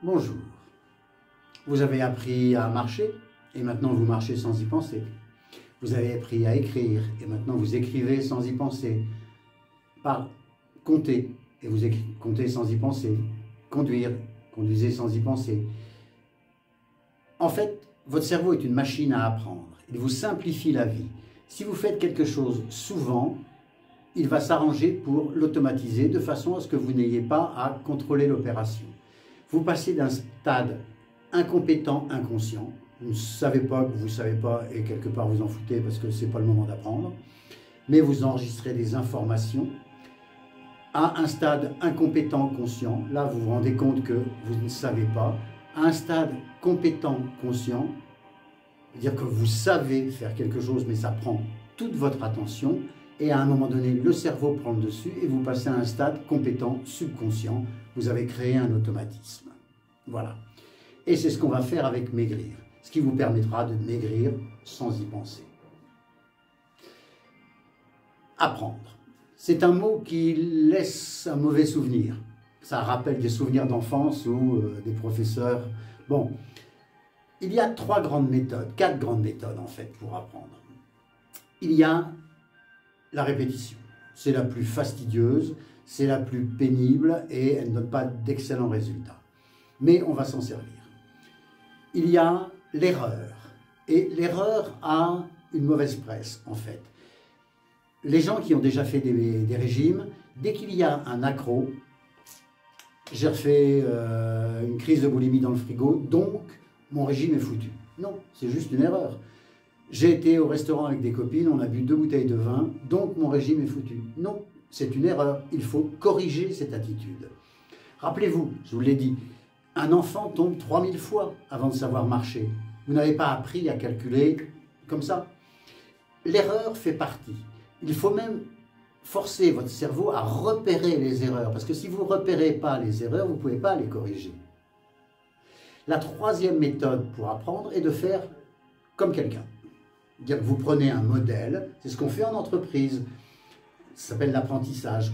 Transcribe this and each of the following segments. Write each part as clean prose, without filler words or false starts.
Bonjour. Vous avez appris à marcher et maintenant vous marchez sans y penser. Vous avez appris à écrire et maintenant vous écrivez sans y penser. Compter et vous comptez sans y penser. Conduire, conduisez sans y penser. En fait, votre cerveau est une machine à apprendre. Il vous simplifie la vie. Si vous faites quelque chose souvent, il va s'arranger pour l'automatiser de façon à ce que vous n'ayez pas à contrôler l'opération. Vous passez d'un stade incompétent, inconscient, vous ne savez pas que vous ne savez pas et quelque part vous en foutez parce que ce n'est pas le moment d'apprendre, mais vous enregistrez des informations, à un stade incompétent, conscient, là vous vous rendez compte que vous ne savez pas, à un stade compétent, conscient, c'est-à-dire que vous savez faire quelque chose mais ça prend toute votre attention, et à un moment donné, le cerveau prend le dessus et vous passez à un stade compétent, subconscient. Vous avez créé un automatisme. Voilà. Et c'est ce qu'on va faire avec maigrir, ce qui vous permettra de maigrir sans y penser. Apprendre. C'est un mot qui laisse un mauvais souvenir. Ça rappelle des souvenirs d'enfance ou des professeurs. Bon, il y a quatre grandes méthodes en fait pour apprendre. Il y a la répétition, c'est la plus fastidieuse, c'est la plus pénible et elle ne donne pas d'excellents résultats. Mais on va s'en servir. Il y a l'erreur. Et l'erreur a une mauvaise presse, en fait. Les gens qui ont déjà fait des régimes, dès qu'il y a un accroc, j'ai refait une crise de boulimie dans le frigo, donc mon régime est foutu. Non, c'est juste une erreur. J'ai été au restaurant avec des copines, on a bu 2 bouteilles de vin, donc mon régime est foutu. Non, c'est une erreur. Il faut corriger cette attitude. Rappelez-vous, je vous l'ai dit, un enfant tombe 3000 fois avant de savoir marcher. Vous n'avez pas appris à calculer comme ça. L'erreur fait partie. Il faut même forcer votre cerveau à repérer les erreurs, parce que si vous ne repérez pas les erreurs, vous ne pouvez pas les corriger. La troisième méthode pour apprendre est de faire comme quelqu'un. Dire que vous prenez un modèle, c'est ce qu'on fait en entreprise, ça s'appelle l'apprentissage.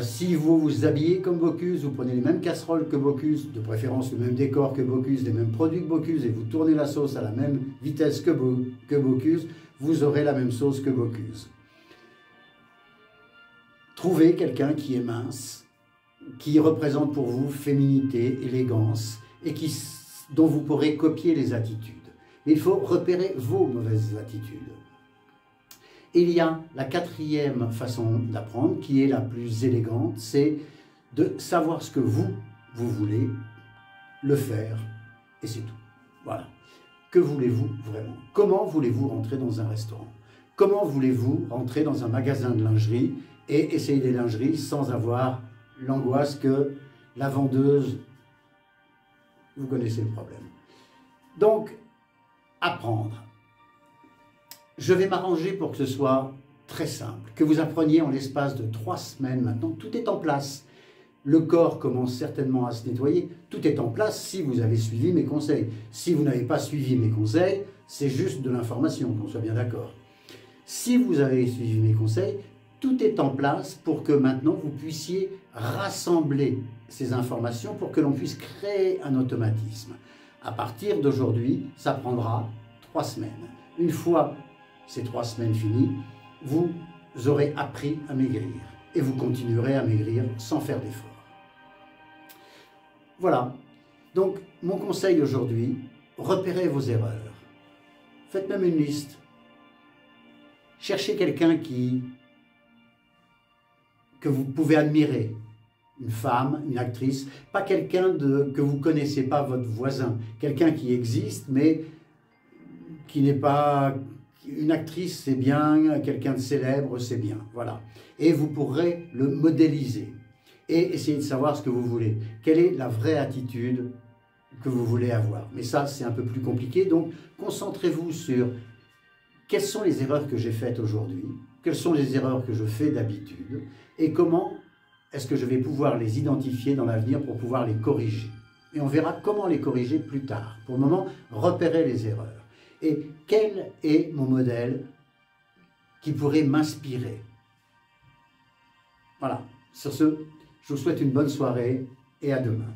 Si vous vous habillez comme Bocuse, vous prenez les mêmes casseroles que Bocuse, de préférence le même décor que Bocuse, les mêmes produits que Bocuse, et vous tournez la sauce à la même vitesse que Bocuse, vous aurez la même sauce que Bocuse. Trouvez quelqu'un qui est mince, qui représente pour vous féminité, élégance, et dont vous pourrez copier les attitudes. Mais il faut repérer vos mauvaises attitudes. Il y a la quatrième façon d'apprendre, qui est la plus élégante, c'est de savoir ce que vous voulez, le faire, et c'est tout. Voilà. Que voulez-vous vraiment? Comment voulez-vous rentrer dans un restaurant? Comment voulez-vous rentrer dans un magasin de lingerie et essayer des lingeries sans avoir l'angoisse que la vendeuse, vous connaissez le problème. Donc, apprendre. Je vais m'arranger pour que ce soit très simple, que vous appreniez en l'espace de 3 semaines maintenant. Tout est en place. Le corps commence certainement à se nettoyer. Tout est en place si vous avez suivi mes conseils. Si vous n'avez pas suivi mes conseils, c'est juste de l'information, qu'on soit bien d'accord. Si vous avez suivi mes conseils, tout est en place pour que maintenant vous puissiez rassembler ces informations pour que l'on puisse créer un automatisme. À partir d'aujourd'hui, ça prendra 3 semaines. Une fois ces 3 semaines finies, vous aurez appris à maigrir et vous continuerez à maigrir sans faire d'effort. Voilà. Donc, mon conseil aujourd'hui, repérez vos erreurs. Faites même une liste. Cherchez quelqu'un que vous pouvez admirer. Une femme, une actrice, pas quelqu'un que vous ne connaissez pas, votre voisin. Quelqu'un qui existe, mais qui n'est pas... Une actrice, c'est bien, quelqu'un de célèbre, c'est bien. Voilà. Et vous pourrez le modéliser et essayer de savoir ce que vous voulez. Quelle est la vraie attitude que vous voulez avoir? Mais ça, c'est un peu plus compliqué. Donc, concentrez-vous sur quelles sont les erreurs que j'ai faites aujourd'hui, quelles sont les erreurs que je fais d'habitude et comment est-ce que je vais pouvoir les identifier dans l'avenir pour pouvoir les corriger. Et on verra comment les corriger plus tard. Pour le moment, repérez les erreurs. Et quel est mon modèle qui pourrait m'inspirer? Voilà. Sur ce, je vous souhaite une bonne soirée et à demain.